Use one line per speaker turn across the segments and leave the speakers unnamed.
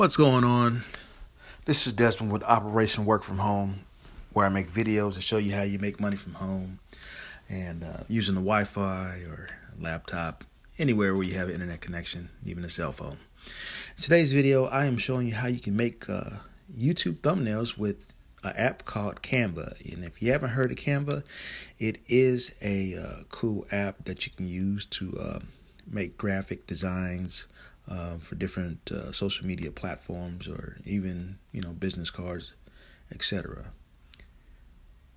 What's going on? This is Desmond with Operation Work From Home, where I make videos to show you how you make money from home and using the Wi-Fi or laptop, anywhere where you have an internet connection, even a cell phone. In today's video, I am showing you how you can make YouTube thumbnails with an app called Canva. And if you haven't heard of Canva, it is a cool app that you can use to make graphic designs for different social media platforms, or even business cards, etc.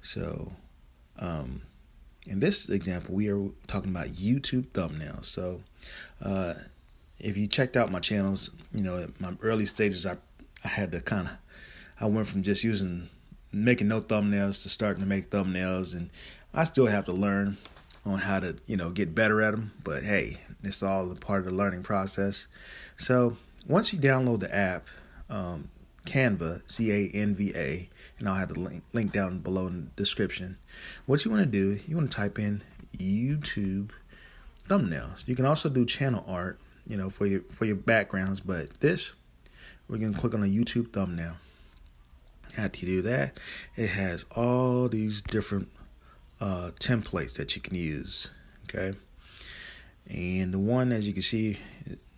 So in this example, we are talking about YouTube thumbnails. So if you checked out my channels, at my early stages, I had to I went from just making no thumbnails to starting to make thumbnails, and I still have to learn on how to get better at them, but hey, it's all a part of the learning process. So once you download the app, Canva, Canva, and I'll have the link down below in the description. What you want to do, you want to type in YouTube thumbnails. You can also do channel art, for your backgrounds, but we're going to click on a YouTube thumbnail. After you do that, it has all these different templates that you can use. Okay, and the one, as you can see,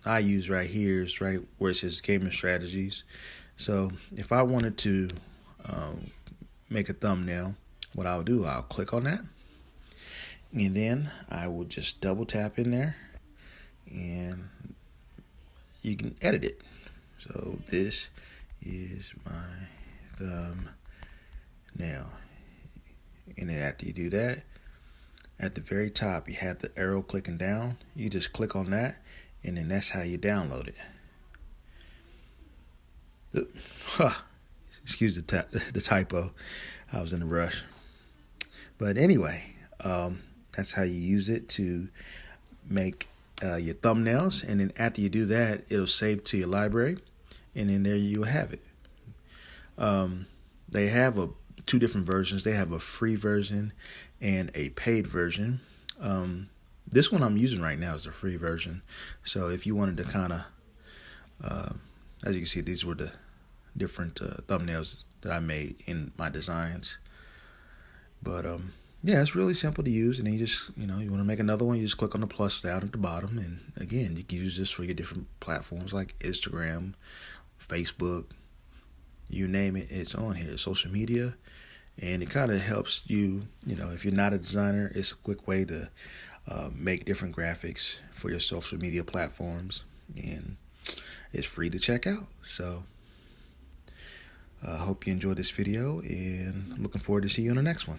I use right here is right where it says gaming strategies. So if I wanted to make a thumbnail, what I'll do, I'll click on that, and then I will just double tap in there, and you can edit it. So this is my thumbnail. And then after you do that, at the very top, you have the arrow clicking down. You just click on that, and then that's how you download it. Excuse the typo. I was in a rush. But anyway, that's how you use it to make your thumbnails. And then after you do that, it'll save to your library, and then there you have it. They have two different versions. They have a free version and a paid version. This one I'm using right now is the free version. So if you wanted to as you can see, these were the different thumbnails that I made in my designs. But yeah, it's really simple to use. And then you just, you want to make another one, you just click on the plus down at the bottom. And again, you can use this for your different platforms like Instagram, Facebook, you name it, it's on here. Social media. And it kind of helps you, if you're not a designer, it's a quick way to make different graphics for your social media platforms. And it's free to check out. So I hope you enjoyed this video, and I'm looking forward to see you on the next one.